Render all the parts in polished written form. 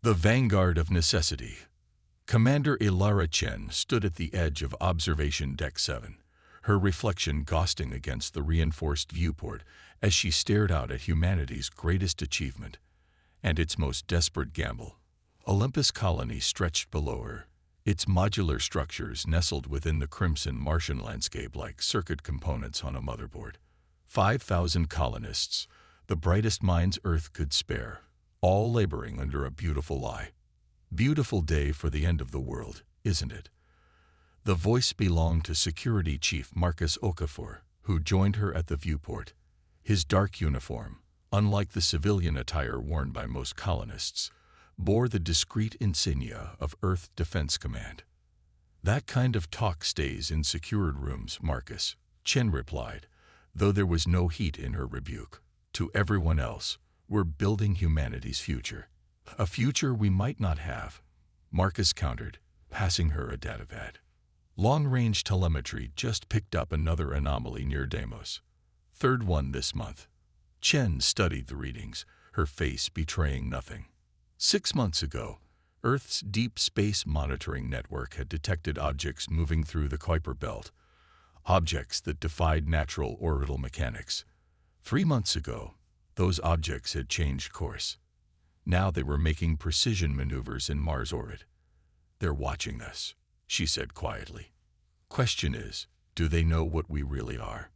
The vanguard of necessity. Commander Ilara Chen stood at the edge of Observation Deck 7, her reflection ghosting against the reinforced viewport as she stared out at humanity's greatest achievement and its most desperate gamble. Olympus colony stretched below her, its modular structures nestled within the crimson Martian landscape like circuit components on a motherboard. 5,000 colonists, the brightest minds Earth could spare, all laboring under a beautiful lie. Beautiful day for the end of the world, isn't it? The voice belonged to Security Chief Marcus Okafor, who joined her at the viewport. His dark uniform, unlike the civilian attire worn by most colonists, bore the discreet insignia of Earth Defense Command. "That kind of talk stays in secured rooms, Marcus," Chen replied, though there was no heat in her rebuke. To everyone else, "We're building humanity's future. A future we might not have," Marcus countered, passing her a datapad. Long-range telemetry just picked up another anomaly near Deimos. Third one this month. Chen studied the readings, her face betraying nothing. 6 months ago, Earth's Deep Space Monitoring Network had detected objects moving through the Kuiper Belt, objects that defied natural orbital mechanics. 3 months ago, those objects had changed course. Now they were making precision maneuvers in Mars orbit. "They're watching us," she said quietly. "Question is, do they know what we really are?"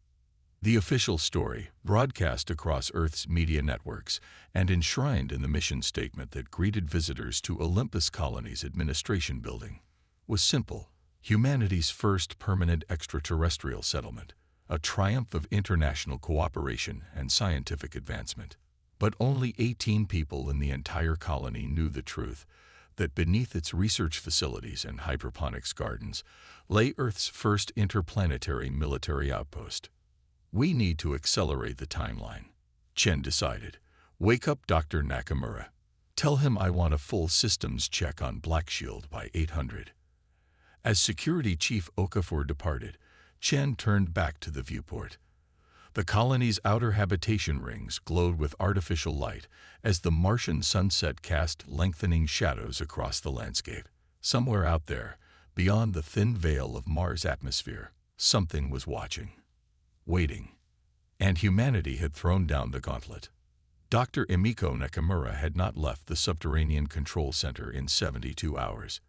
The official story, broadcast across Earth's media networks and enshrined in the mission statement that greeted visitors to Olympus Colony's administration building, was simple: humanity's first permanent extraterrestrial settlement, a triumph of international cooperation and scientific advancement. But only 18 people in the entire colony knew the truth, that beneath its research facilities and hydroponics gardens lay Earth's first interplanetary military outpost. "We need to accelerate the timeline," Chen decided. "Wake up Dr. Nakamura. Tell him I want a full systems check on Black Shield by 800. As Security Chief Okafor departed, Chen turned back to the viewport. The colony's outer habitation rings glowed with artificial light as the Martian sunset cast lengthening shadows across the landscape. Somewhere out there, beyond the thin veil of Mars' atmosphere, something was watching, waiting. And humanity had thrown down the gauntlet. Dr. Emiko Nakamura had not left the subterranean control center in 72 hours.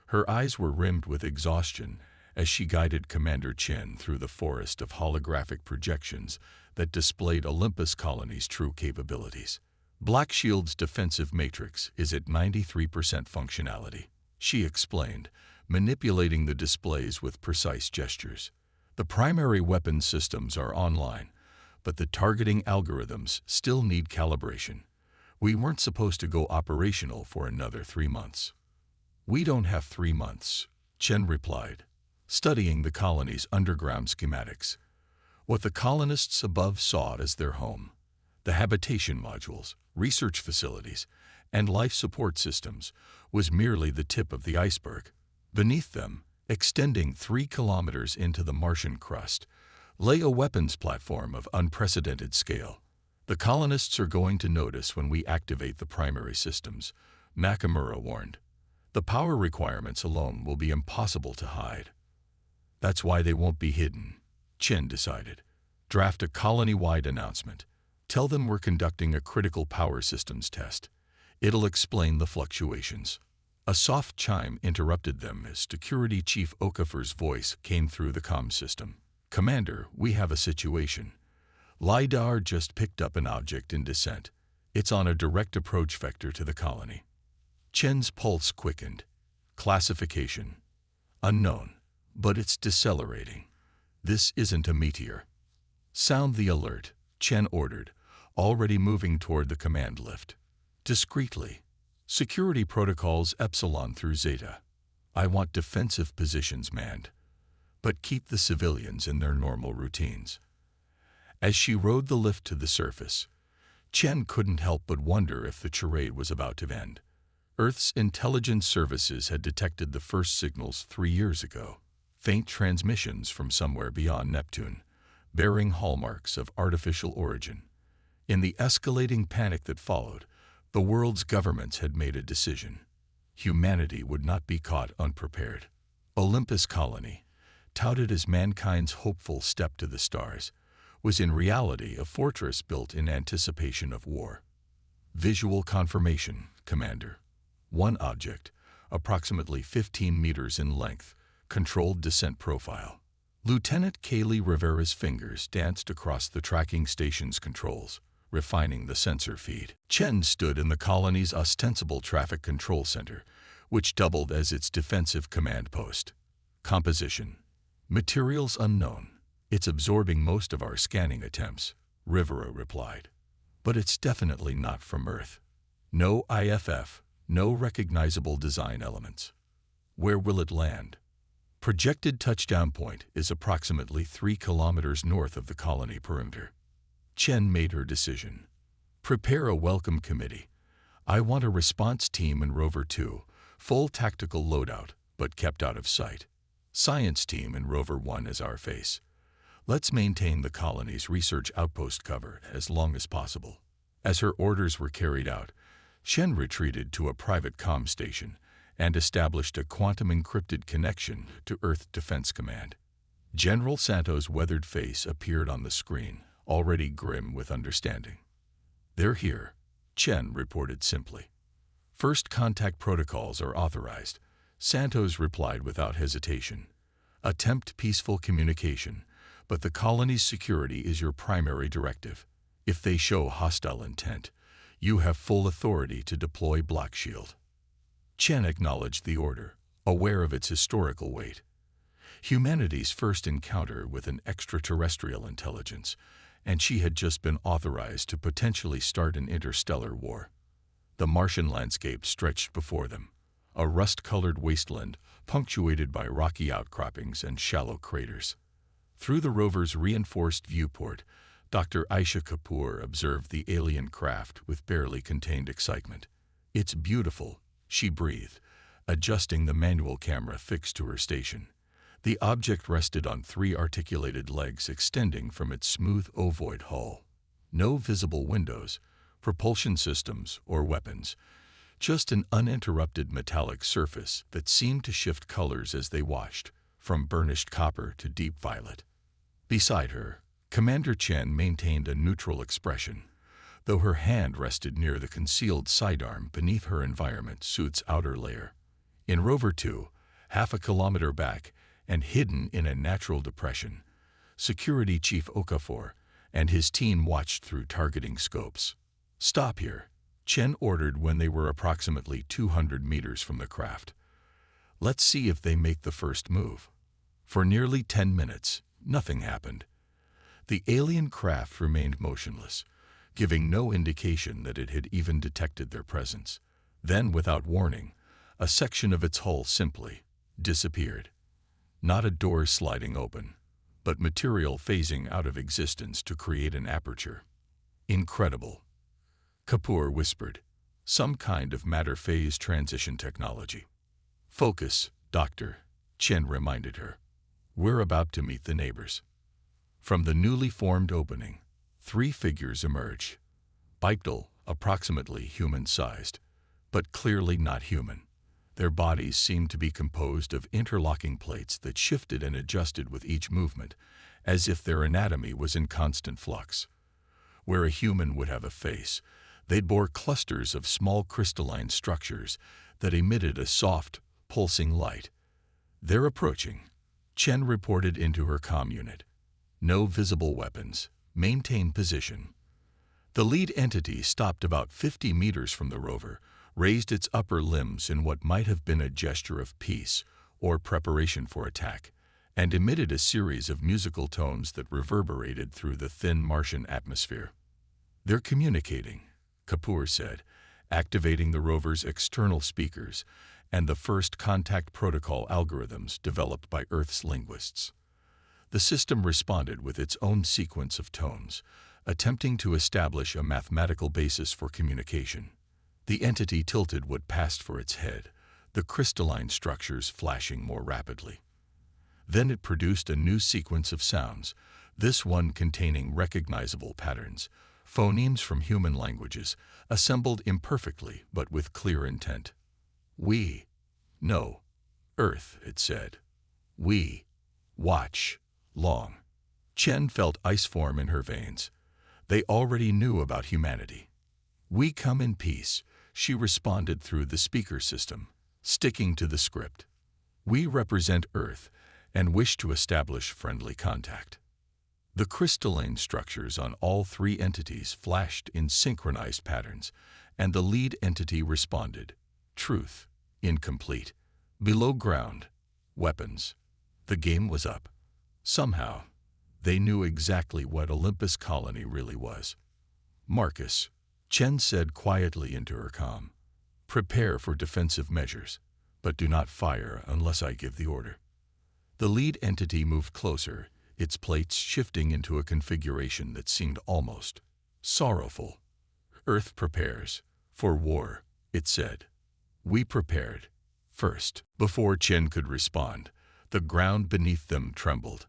Her eyes were rimmed with exhaustion as she guided Commander Chen through the forest of holographic projections that displayed Olympus Colony's true capabilities. "Black Shield's defensive matrix is at 93% functionality," she explained, manipulating the displays with precise gestures. "The primary weapon systems are online, but the targeting algorithms still need calibration. We weren't supposed to go operational for another 3 months." "We don't have 3 months," Chen replied, studying the colony's underground schematics. What the colonists above saw as their home, the habitation modules, research facilities, and life support systems, was merely the tip of the iceberg. Beneath them, extending 3 kilometers into the Martian crust, lay a weapons platform of unprecedented scale. "The colonists are going to notice when we activate the primary systems," Nakamura warned. "The power requirements alone will be impossible to hide." "That's why they won't be hidden," Chen decided. "Draft a colony-wide announcement. Tell them we're conducting a critical power systems test. It'll explain the fluctuations." A soft chime interrupted them as Security Chief Okafor's voice came through the comm system. "Commander, we have a situation. LiDAR just picked up an object in descent. It's on a direct approach vector to the colony." Chen's pulse quickened. "Classification: unknown, but it's decelerating. This isn't a meteor." "Sound the alert," Chen ordered, already moving toward the command lift. "Discreetly. Security protocols Epsilon through Zeta. I want defensive positions manned, but keep the civilians in their normal routines." As she rode the lift to the surface, Chen couldn't help but wonder if the charade was about to end. Earth's intelligence services had detected the first signals 3 years ago, faint transmissions from somewhere beyond Neptune, bearing hallmarks of artificial origin. In the escalating panic that followed, The world's governments had made a decision. Humanity would not be caught unprepared. Olympus Colony, touted as mankind's hopeful step to the stars, was in reality a fortress built in anticipation of war. Visual confirmation, Commander. One object, approximately 15 meters in length, controlled descent profile. Lieutenant Kaylee Rivera's fingers danced across the tracking station's controls, refining the sensor feed. Chen stood in the colony's ostensible traffic control center, which doubled as its defensive command post. Composition. Materials unknown. It's absorbing most of our scanning attempts, Rivera replied. But it's definitely not from Earth. No IFF, no recognizable design elements. Where will it land? Projected touchdown point is approximately 3 kilometers north of the colony perimeter. Chen made her decision. Prepare a welcome committee. I want a response team in Rover 2, full tactical loadout, but kept out of sight. Science team in Rover 1 as our face. Let's maintain the colony's research outpost cover as long as possible. As her orders were carried out, Chen retreated to a private comm station and established a quantum-encrypted connection to Earth Defense Command. General Santo's weathered face appeared on the screen, already grim with understanding. They're here, Chen reported simply. First contact protocols are authorized, Santos replied without hesitation. Attempt peaceful communication, but the colony's security is your primary directive. If they show hostile intent, you have full authority to deploy Black Shield. Chen acknowledged the order, aware of its historical weight. Humanity's first encounter with an extraterrestrial intelligence, and she had just been authorized to potentially start an interstellar war. The Martian landscape stretched before them, a rust-colored wasteland punctuated by rocky outcroppings and shallow craters. Through the rover's reinforced viewport, Dr. Aisha Kapoor observed the alien craft with barely contained excitement. It's beautiful, she breathed, adjusting the manual camera fixed to her station. The object rested on 3 articulated legs extending from its smooth ovoid hull. No visible windows, propulsion systems, or weapons, just an uninterrupted metallic surface that seemed to shift colors as they washed, from burnished copper to deep violet. Beside her, Commander Chen maintained a neutral expression, though her hand rested near the concealed sidearm beneath her environment suit's outer layer. In Rover 2, half a kilometer back and hidden in a natural depression, Security Chief Okafor and his team watched through targeting scopes. Stop here, Chen ordered when they were approximately 200 meters from the craft. Let's see if they make the first move. For nearly 10 minutes, nothing happened. The alien craft remained motionless, giving no indication that it had even detected their presence. Then, without warning, a section of its hull simply disappeared. Not a door sliding open, but material phasing out of existence to create an aperture. Incredible, Kapoor whispered. Some kind of matter phase transition technology. Focus, Doctor, Chen reminded her. We're about to meet the neighbors. From the newly formed opening, 3 figures emerged. Bipedal, approximately human-sized, but clearly not human. Their bodies seemed to be composed of interlocking plates that shifted and adjusted with each movement, as if their anatomy was in constant flux. Where a human would have a face, they bore clusters of small crystalline structures that emitted a soft, pulsing light. They're approaching, Chen reported into her comm unit. No visible weapons. Maintain position. The lead entity stopped about 50 meters from the rover, raised its upper limbs in what might have been a gesture of peace or preparation for attack, and emitted a series of musical tones that reverberated through the thin Martian atmosphere. They're communicating, Kapoor said, activating the rover's external speakers and the first contact protocol algorithms developed by Earth's linguists. The system responded with its own sequence of tones, attempting to establish a mathematical basis for communication. The entity tilted what passed for its head, the crystalline structures flashing more rapidly. Then it produced a new sequence of sounds, this one containing recognizable patterns, phonemes from human languages, assembled imperfectly but with clear intent. We, no, Earth, it said. We, watch, long. Chen felt ice form in her veins. They already knew about humanity. We come in peace, she responded through the speaker system, sticking to the script. We represent Earth and wish to establish friendly contact. The crystalline structures on all three entities flashed in synchronized patterns, and the lead entity responded. Truth, incomplete. Below ground, weapons. The game was up. Somehow, they knew exactly what Olympus Colony really was. Marcus, Chen said quietly into her comm. Prepare for defensive measures, but do not fire unless I give the order. The lead entity moved closer, its plates shifting into a configuration that seemed almost sorrowful. Earth prepares for war, it said. We prepared first. Before Chen could respond, the ground beneath them trembled.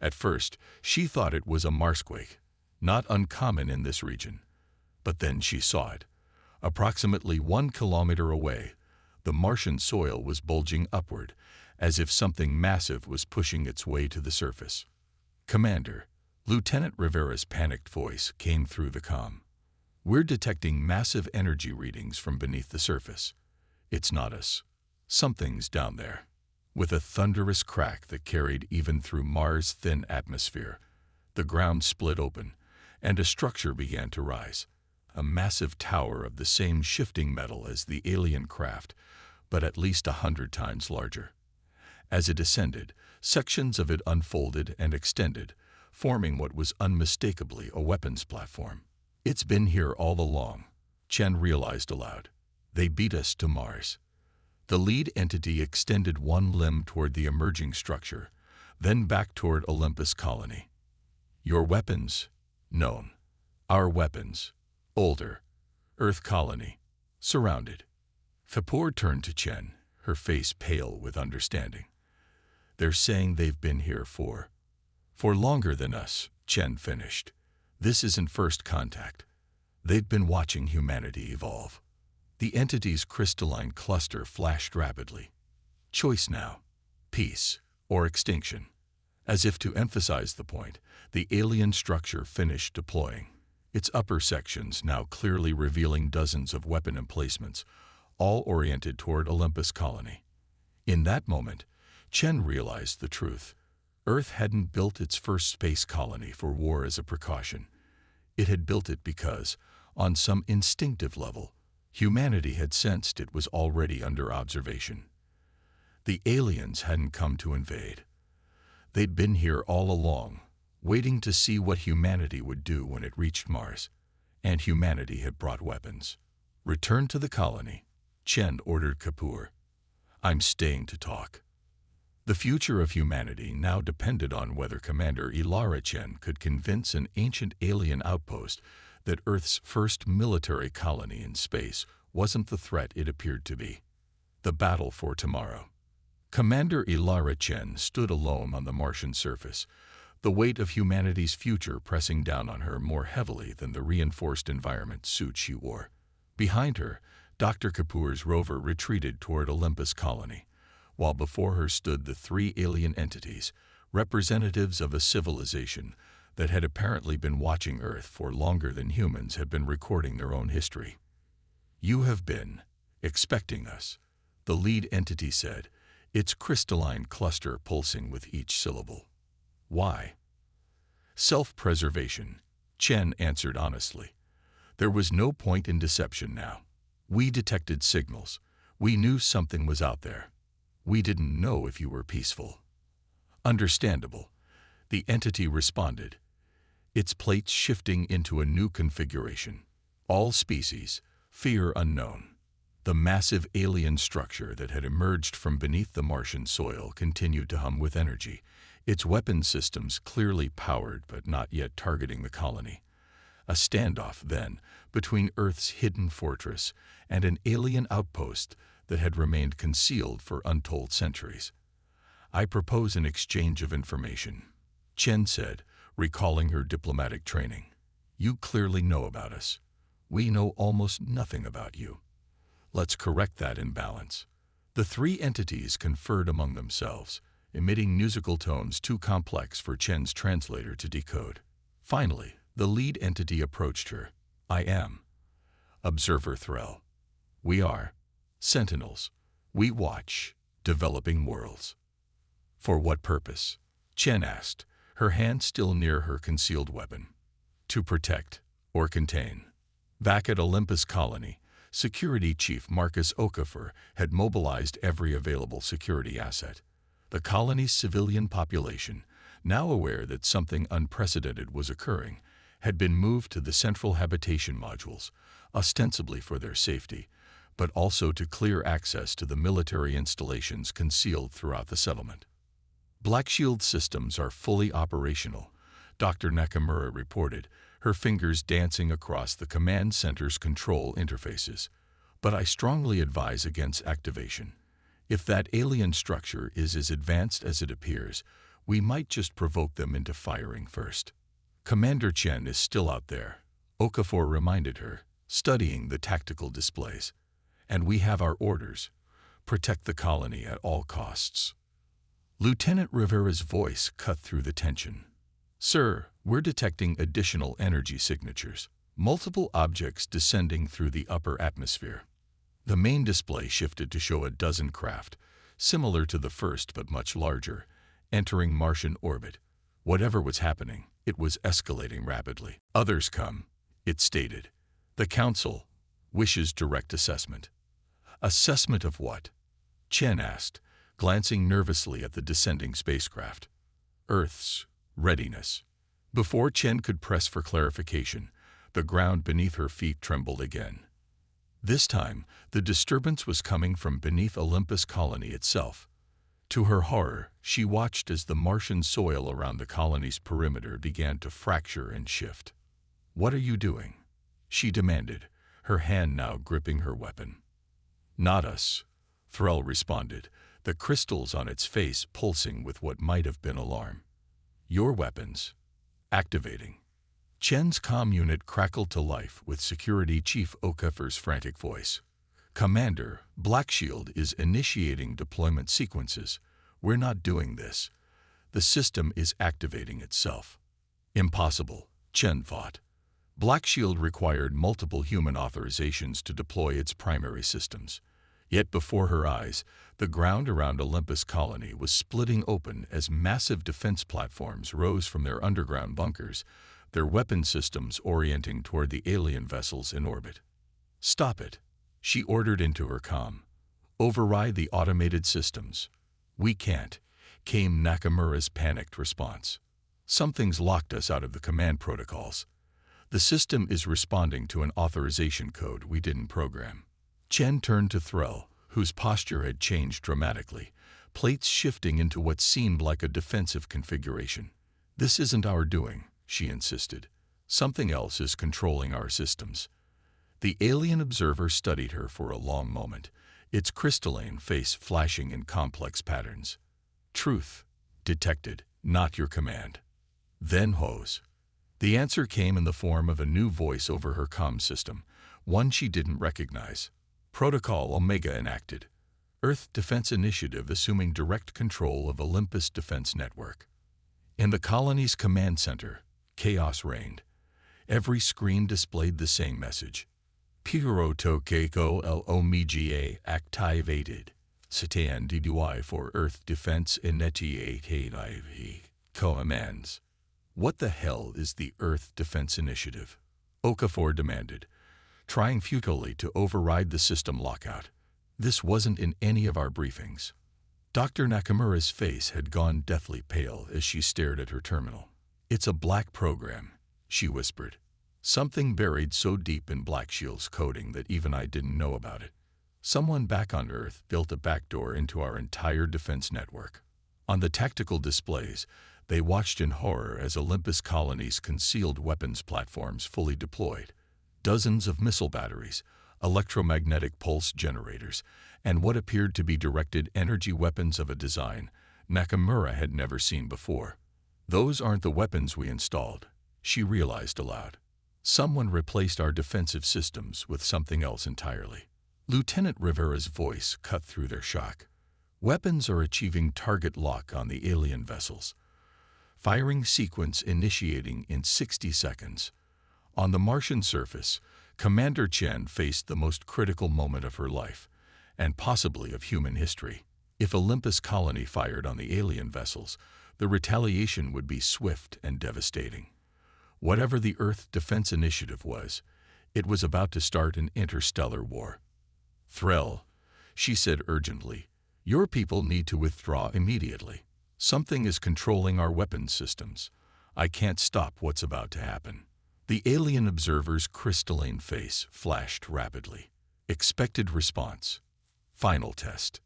At first, she thought it was a Marsquake, not uncommon in this region. But then she saw it. Approximately 1 kilometer away, the Martian soil was bulging upward, as if something massive was pushing its way to the surface. Commander, Lieutenant Rivera's panicked voice came through the comm. We're detecting massive energy readings from beneath the surface. It's not us. Something's down there. With a thunderous crack that carried even through Mars' thin atmosphere, the ground split open, and a structure began to rise. A massive tower of the same shifting metal as the alien craft, but at least 100 times larger. As it ascended, sections of it unfolded and extended, forming what was unmistakably a weapons platform. It's been here all along, Chen realized aloud. They beat us to Mars. The lead entity extended one limb toward the emerging structure, then back toward Olympus Colony. Your weapons? Known. Our weapons. Older. Earth Colony. Surrounded. Thapur turned to Chen, her face pale with understanding. They're saying they've been here for longer than us, Chen finished. This isn't first contact. They've been watching humanity evolve. The entity's crystalline cluster flashed rapidly. Choice now. Peace or extinction. As if to emphasize the point, the alien structure finished deploying, its upper sections now clearly revealing dozens of weapon emplacements, all oriented toward Olympus Colony. In that moment, Chen realized the truth. Earth hadn't built its first space colony for war as a precaution. It had built it because, on some instinctive level, humanity had sensed it was already under observation. The aliens hadn't come to invade. They'd been here all along, waiting to see what humanity would do when it reached Mars. And humanity had brought weapons. Return to the colony, Chen ordered Kapoor. I'm staying to talk. The future of humanity now depended on whether Commander Ilara Chen could convince an ancient alien outpost that Earth's first military colony in space wasn't the threat it appeared to be. The battle for tomorrow. Commander Ilara Chen stood alone on the Martian surface, the weight of humanity's future pressing down on her more heavily than the reinforced environment suit she wore. Behind her, Dr. Kapoor's rover retreated toward Olympus Colony, while before her stood the three alien entities, representatives of a civilization that had apparently been watching Earth for longer than humans had been recording their own history. You have been expecting us, the lead entity said, its crystalline cluster pulsing with each syllable. Why? Self-preservation, Chen answered honestly. There was no point in deception now. We detected signals. We knew something was out there. We didn't know if you were peaceful. Understandable, the entity responded, its plates shifting into a new configuration. All species, fear unknown. The massive alien structure that had emerged from beneath the Martian soil continued to hum with energy, its weapon systems clearly powered but not yet targeting the colony. A standoff, then, between Earth's hidden fortress and an alien outpost that had remained concealed for untold centuries. I propose an exchange of information, Chen said, recalling her diplomatic training. You clearly know about us. We know almost nothing about you. Let's correct that imbalance." The three entities conferred among themselves, emitting musical tones too complex for Chen's translator to decode. Finally, the lead entity approached her. "I am Observer Threll. We are Sentinels. We watch developing worlds." "For what purpose?" Chen asked, her hand still near her concealed weapon. "To protect or contain." Back at Olympus Colony, Security Chief Marcus Okafor had mobilized every available security asset. The colony's civilian population, now aware that something unprecedented was occurring, had been moved to the central habitation modules, ostensibly for their safety, but also to clear access to the military installations concealed throughout the settlement. "Black Shield systems are fully operational," Dr. Nakamura reported, her fingers dancing across the command center's control interfaces. "But I strongly advise against activation. If that alien structure is as advanced as it appears, we might just provoke them into firing first." "Commander Chen is still out there," Okafor reminded her, studying the tactical displays. "And we have our orders. Protect the colony at all costs." Lieutenant Rivera's voice cut through the tension. "Sir, we're detecting additional energy signatures, multiple objects descending through the upper atmosphere." The main display shifted to show a dozen craft, similar to the first but much larger, entering Martian orbit. Whatever was happening, it was escalating rapidly. "Others come," it stated. "The Council wishes direct assessment." "Assessment of what?" Chen asked, glancing nervously at the descending spacecraft. "Earth's readiness." Before Chen could press for clarification, the ground beneath her feet trembled again. This time, the disturbance was coming from beneath Olympus Colony itself. To her horror, she watched as the Martian soil around the colony's perimeter began to fracture and shift. "What are you doing?" she demanded, her hand now gripping her weapon. "Not us," Threll responded, the crystals on its face pulsing with what might have been alarm. "Your weapons. Activating." Chen's comm unit crackled to life with Security Chief Okafor's frantic voice. "Commander, Black Shield is initiating deployment sequences. We're not doing this. The system is activating itself." "Impossible," Chen thought. Black Shield required multiple human authorizations to deploy its primary systems. Yet before her eyes, the ground around Olympus Colony was splitting open as massive defense platforms rose from their underground bunkers, their weapon systems orienting toward the alien vessels in orbit. "Stop it," she ordered into her comm. "Override the automated systems." "We can't," came Nakamura's panicked response. "Something's locked us out of the command protocols. The system is responding to an authorization code we didn't program." Chen turned to Threll, whose posture had changed dramatically, plates shifting into what seemed like a defensive configuration. "This isn't our doing," she insisted. "Something else is controlling our systems." The alien observer studied her for a long moment, its crystalline face flashing in complex patterns. "Truth detected, not your command." "Then hose." The answer came in the form of a new voice over her comm system, one she didn't recognize. "Protocol Omega enacted. Earth Defense Initiative assuming direct control of Olympus Defense Network." In the colony's command center, chaos reigned. Every screen displayed the same message. "Protocol Omega activated. Satan DDY for Earth Defense Initiative commands." "What the hell is the Earth Defense Initiative?" Okafor demanded, trying futilely to override the system lockout. "This wasn't in any of our briefings." Dr. Nakamura's face had gone deathly pale as she stared at her terminal. "It's a black program," she whispered. "Something buried so deep in Black Shield's coding that even I didn't know about it. Someone back on Earth built a backdoor into our entire defense network." On the tactical displays, they watched in horror as Olympus Colony's concealed weapons platforms fully deployed. Dozens of missile batteries, electromagnetic pulse generators, and what appeared to be directed energy weapons of a design Nakamura had never seen before. "Those aren't the weapons we installed," she realized aloud. Someone replaced our defensive systems with something else entirely. Lieutenant Rivera's voice cut through their shock. Weapons are achieving target lock on the alien vessels. Firing sequence initiating in 60 seconds. On the Martian surface, Commander Chen faced the most critical moment of her life, and possibly of human history. If Olympus Colony fired on the alien vessels, the retaliation would be swift and devastating. Whatever the Earth Defense Initiative was, it was about to start an interstellar war. "Threll," she said urgently, "your people need to withdraw immediately. Something is controlling our weapons systems. I can't stop what's about to happen." The alien observer's crystalline face flashed rapidly. Expected response. Final test.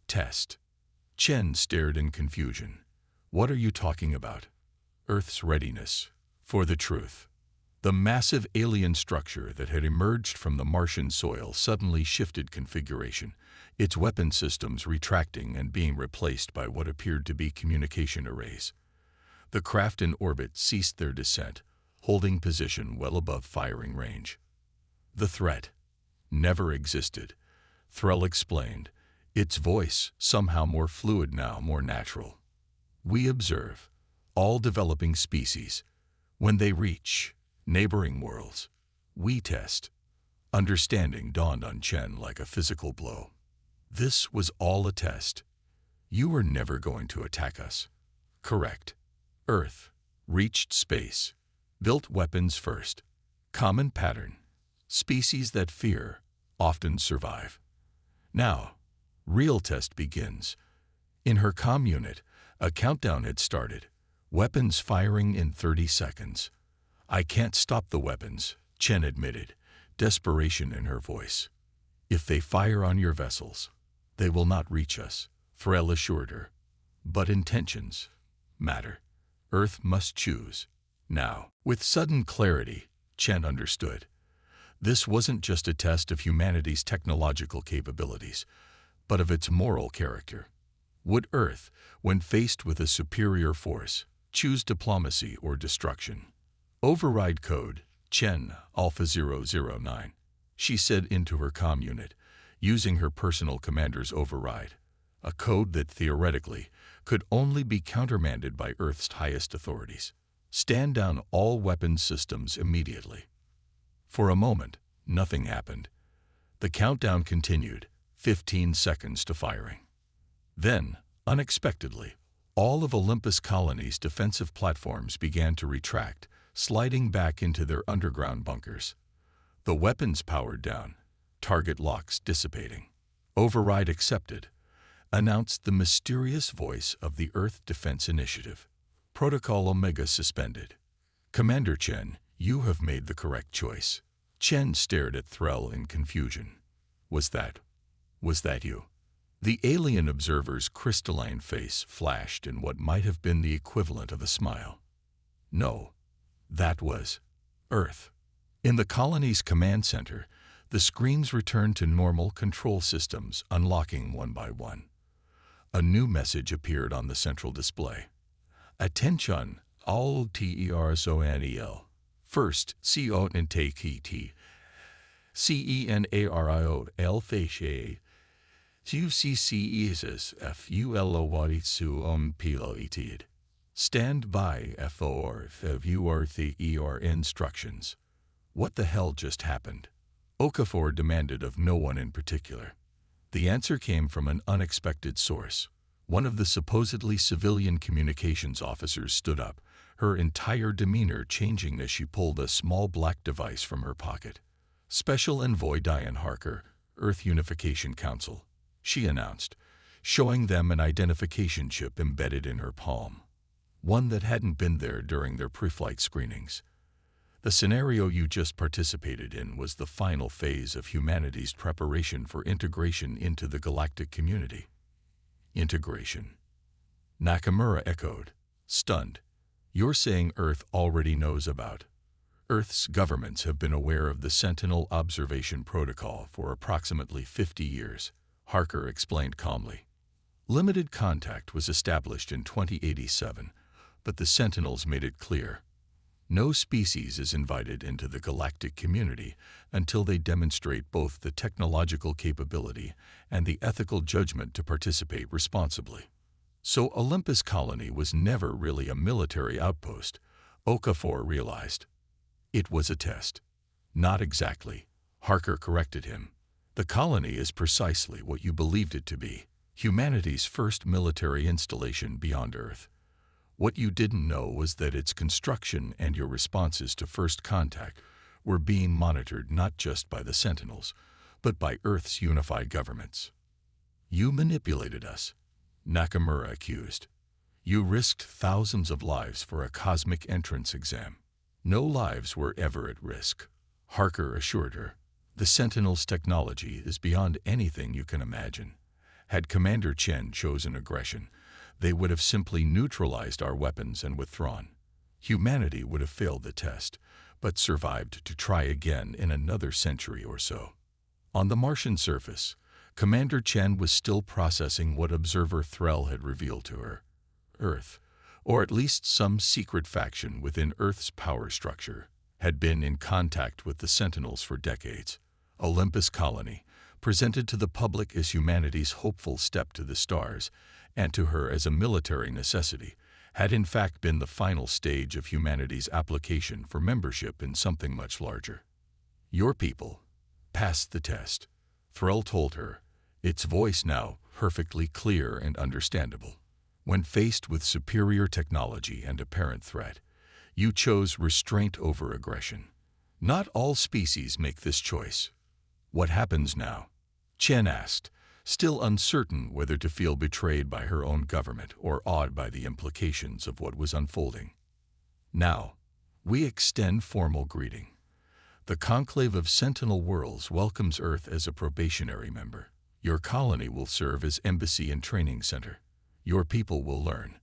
Test. Chen stared in confusion. "What are you talking about?" "Earth's readiness for the truth." The massive alien structure that had emerged from the Martian soil suddenly shifted configuration, its weapon systems retracting and being replaced by what appeared to be communication arrays. The craft in orbit ceased their descent, holding position well above firing range. "The threat never existed," Threll explained, its voice somehow more fluid now, more natural. "We observe all developing species. When they reach neighboring worlds, we test." Understanding dawned on Chen like a physical blow. This was all a test. "You were never going to attack us." "Correct. Earth reached space. Built weapons first. Common pattern. Species that fear often survive. Now, real test begins." In her comm unit, a countdown had started. Weapons firing in 30 seconds. "I can't stop the weapons," Chen admitted, desperation in her voice. "If they fire on your vessels, they will not reach us," Threll assured her. "But intentions matter. Earth must choose. Now." With sudden clarity, Chen understood. This wasn't just a test of humanity's technological capabilities, but of its moral character. Would Earth, when faced with a superior force, choose diplomacy or destruction? "Override code, Chen, Alpha 009, she said into her comm unit, using her personal commander's override, a code that theoretically could only be countermanded by Earth's highest authorities. "Stand down all weapons systems immediately." For a moment, nothing happened. The countdown continued, 15 seconds to firing. Then, unexpectedly, all of Olympus Colony's defensive platforms began to retract, sliding back into their underground bunkers. The weapons powered down, target locks dissipating. "Override accepted," announced the mysterious voice of the Earth Defense Initiative. "Protocol Omega suspended. Commander Chen, you have made the correct choice." Chen stared at Threll in confusion. Was that you?" The alien observer's crystalline face flashed in what might have been the equivalent of a smile. "No, that was Earth." In the colony's command center, the screens returned to normal control systems, unlocking one by one. A new message appeared on the central display. "Attention, all TERSONEL. First, CO and take ET. CENARIO face. UCCESS FULOWATSU PILOETID. Stand by FOR FURTHER instructions." What the hell just happened? Okafor demanded of no one in particular. The answer came from an unexpected source. One of the supposedly civilian communications officers stood up, her entire demeanor changing as she pulled a small black device from her pocket. "Special Envoy Diane Harker, Earth Unification Council," she announced, showing them an identification chip embedded in her palm. One that hadn't been there during their pre-flight screenings. "The scenario you just participated in was the final phase of humanity's preparation for integration into the galactic community." "Integration?" Nakamura echoed, stunned. "You're saying Earth already knows about?" "Earth's governments have been aware of the Sentinel Observation Protocol for approximately 50 years, Harker explained calmly. Limited contact was established in 2087, but the Sentinels made it clear. No species is invited into the galactic community until they demonstrate both the technological capability and the ethical judgment to participate responsibly. So Olympus Colony was never really a military outpost, Okafor realized. It was a test. Not exactly, Harker corrected him. The colony is precisely what you believed it to be, humanity's first military installation beyond Earth. What you didn't know was that its construction and your responses to first contact were being monitored not just by the Sentinels, but by Earth's unified governments. You manipulated us, Nakamura accused. You risked thousands of lives for a cosmic entrance exam. No lives were ever at risk, Harker assured her. The Sentinel's technology is beyond anything you can imagine. Had Commander Chen chosen aggression, they would have simply neutralized our weapons and withdrawn. Humanity would have failed the test, but survived to try again in another century or so. On the Martian surface, Commander Chen was still processing what Observer Threll had revealed to her. Earth, or at least some secret faction within Earth's power structure, had been in contact with the Sentinels for decades. Olympus Colony, presented to the public as humanity's hopeful step to the stars, and to her as a military necessity, had in fact been the final stage of humanity's application for membership in something much larger. Your people passed the test, Threll told her, its voice now perfectly clear and understandable. When faced with superior technology and apparent threat, you chose restraint over aggression. Not all species make this choice. What happens now? Chen asked, still uncertain whether to feel betrayed by her own government or awed by the implications of what was unfolding. Now, we extend formal greeting. The Conclave of Sentinel Worlds welcomes Earth as a probationary member. Your colony will serve as embassy and training center. Your people will learn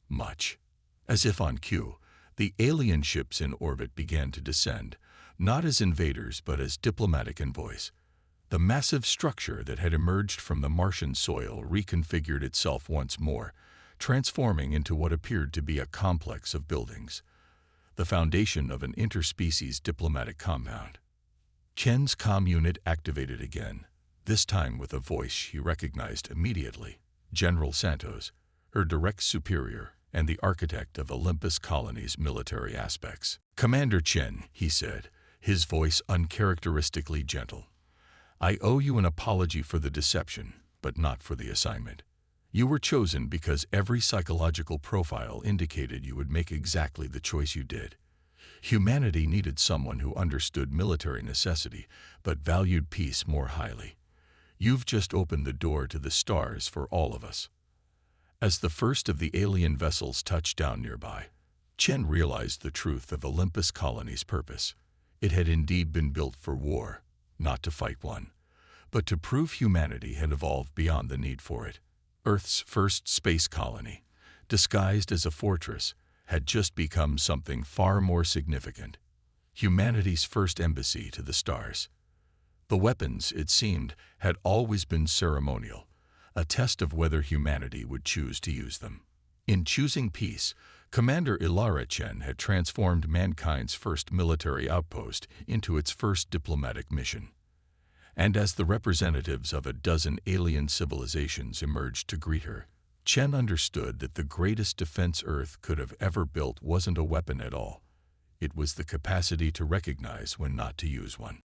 much. As if on cue, the alien ships in orbit began to descend, not as invaders but as diplomatic envoys. The massive structure that had emerged from the Martian soil reconfigured itself once more, transforming into what appeared to be a complex of buildings, the foundation of an interspecies diplomatic compound. Chen's comm unit activated again, this time with a voice she recognized immediately. General Santos, her direct superior and the architect of Olympus Colony's military aspects. Commander Chen, he said, his voice uncharacteristically gentle. I owe you an apology for the deception, but not for the assignment. You were chosen because every psychological profile indicated you would make exactly the choice you did. Humanity needed someone who understood military necessity, but valued peace more highly. You've just opened the door to the stars for all of us. As the first of the alien vessels touched down nearby, Chen realized the truth of Olympus Colony's purpose. It had indeed been built for war, not to fight one, but to prove humanity had evolved beyond the need for it. Earth's first space colony, disguised as a fortress, had just become something far more significant. Humanity's first embassy to the stars. The weapons, it seemed, had always been ceremonial, a test of whether humanity would choose to use them. In choosing peace, Commander Ilara Chen had transformed mankind's first military outpost into its first diplomatic mission. And as the representatives of a dozen alien civilizations emerged to greet her, Chen understood that the greatest defense Earth could have ever built wasn't a weapon at all. It was the capacity to recognize when not to use one.